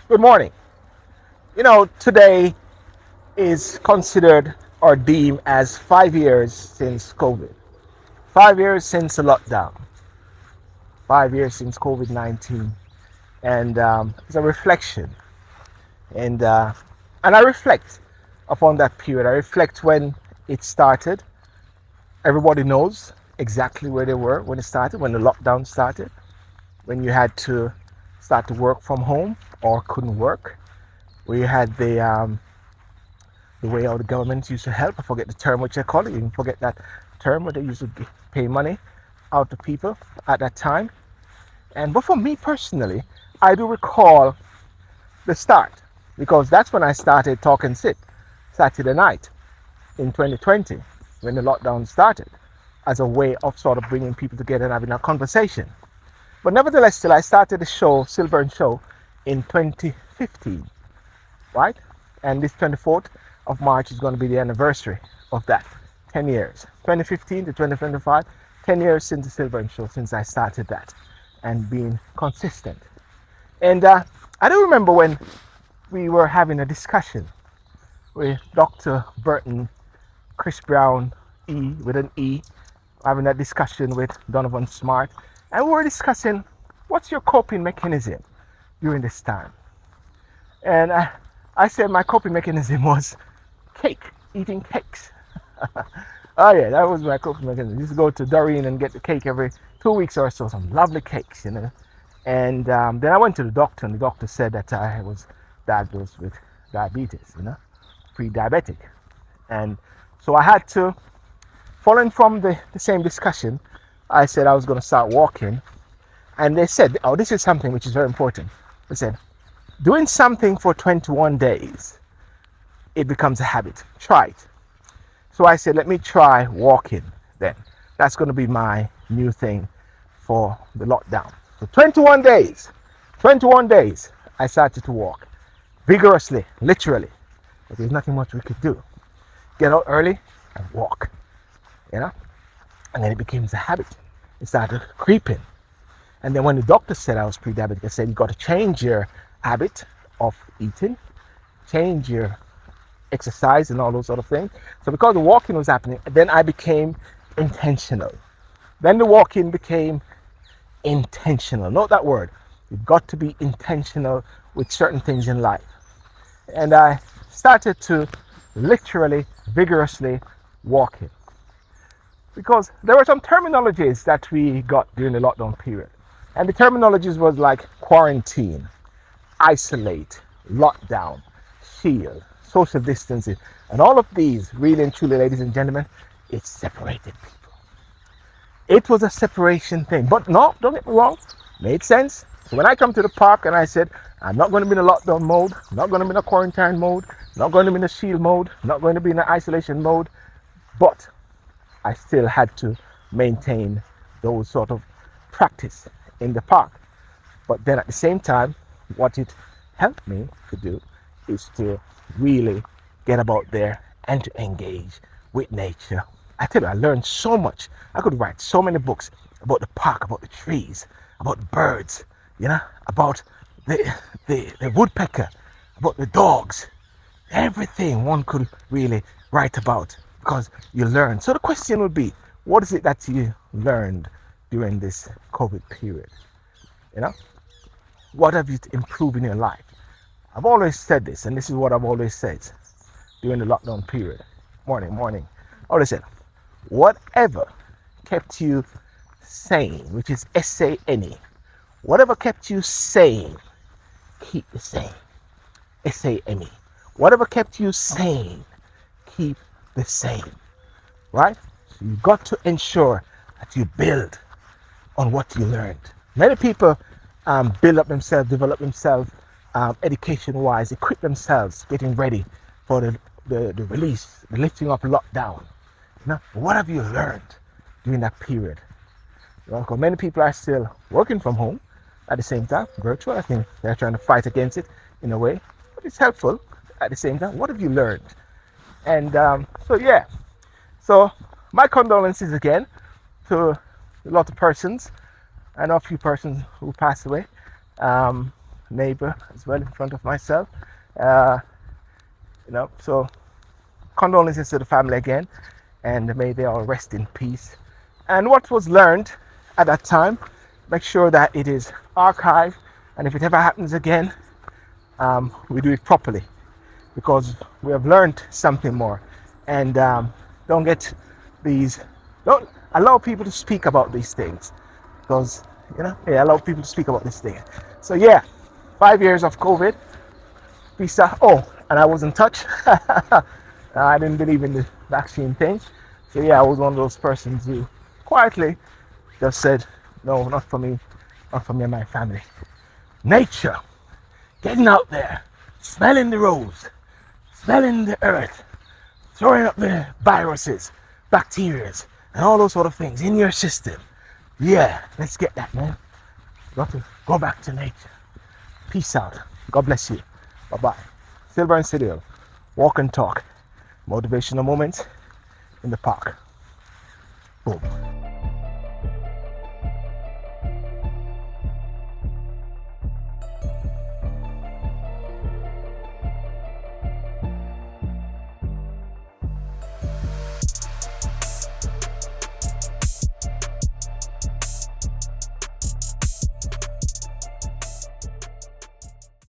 Good morning. Today is considered or deemed as 5 years since COVID, 5 years since the lockdown, 5 years since COVID-19. And it's a reflection. And, uh, and I reflect upon that period. I reflect when it started. Everybody knows exactly where they were when it started, when the lockdown started, when you had to start to work from home or couldn't work, where you had the way how the government used to help. I forget the term which I call it. You can forget that term where they used to pay money out to people at that time. But for me personally, I do recall the start because that's when I started talking sit Saturday night in 2020 when the lockdown started as a way of sort of bringing people together and having a conversation. But nevertheless, still I started the show, SYLBOURNE Show, in 2015, right? And this 24th of March is going to be the anniversary of that. 10 years. 2015 to 2025, 10 years since the SYLBOURNE Show, since I started that and being consistent. And I do remember when we were having a discussion with Dr. Burton, Chris Brown, E with an E, having that discussion with Donovan Smart. And we were discussing what's your coping mechanism during this time. And I said my coping mechanism was cake, eating cakes. Oh yeah, that was my coping mechanism. I used to go to Doreen and get the cake every 2 weeks or so, some lovely cakes. And then I went to the doctor, and the doctor said that I was diagnosed with diabetes, pre-diabetic. And so I had to, following from the same discussion, I said I was going to start walking. And they said, oh, this is something which is very important. They said, doing something for 21 days, it becomes a habit. Try it. So I said, let me try walking then. That's going to be my new thing for the lockdown. So 21 days, I started to walk vigorously, literally. But there's nothing much we could do. Get out early and walk, And then it became a habit. It started creeping. And then when the doctor said I was pre-diabetic, they said you got to change your habit of eating, change your exercise and all those sort of things. So because the walking was happening, then I became intentional. Then the walking became intentional. Note that word. You've got to be intentional with certain things in life. And I started to literally, vigorously walking. Because there were some terminologies that we got during the lockdown period. And the terminologies was like quarantine, isolate, lockdown, shield, social distancing. And all of these, really and truly, ladies and gentlemen, it separated people. It was a separation thing. But no, don't get me wrong, made sense. So when I come to the park and I said, I'm not going to be in a lockdown mode, I'm not going to be in a quarantine mode, I'm not going to be in a shield mode, I'm not going to be in an isolation mode, but I still had to maintain those sort of practice in the park. But then at the same time, what it helped me to do is to really get about there and to engage with nature. I tell you, I learned so much. I could write so many books about the park, about the trees, about the birds, about the woodpecker, about the dogs. Everything one could really write about because you learn. So the question would be, what is it that you learned during this COVID period? What have you improved in your life? I've always said this, and this is what I've always said during the lockdown period. Morning. I always said, whatever kept you sane, which is SANE, whatever kept you sane, keep the same. SAME. Whatever kept you sane, keep the same. Right? So you've got to ensure that you build on what you learned. Many people build up themselves, develop themselves, education-wise, equip themselves, getting ready for the release, the lifting of lockdown. What have you learned during that period? Because many people are still working from home at the same time, virtual. I think they're trying to fight against it in a way, but it's helpful at the same time. What have you learned? And so my condolences again to a lot of persons. I know a few persons who passed away. neighbor as well in front of myself. Uh, so condolences to the family again, and may they all rest in peace. And what was learned at that time, make sure that it is archived, and if it ever happens again, we do it properly, because we have learned something more. And don't get these, don't allow people to speak about these things, because allow people to speak about this thing. So yeah, 5 years of COVID. Peace out. Oh, and I wasn't touched. I didn't believe in the vaccine thing. So yeah, I was one of those persons who quietly just said, no, not for me, not for me and my family. Nature, getting out there, smelling the rose, smelling the earth, throwing up the viruses, bacteria, and all those sort of things in your system. Yeah, let's get that, man. Got to go back to nature. Peace out. God bless you. Bye-bye. SYLBOURNE Studio. Walk and talk. Motivational moments in the park. Boom.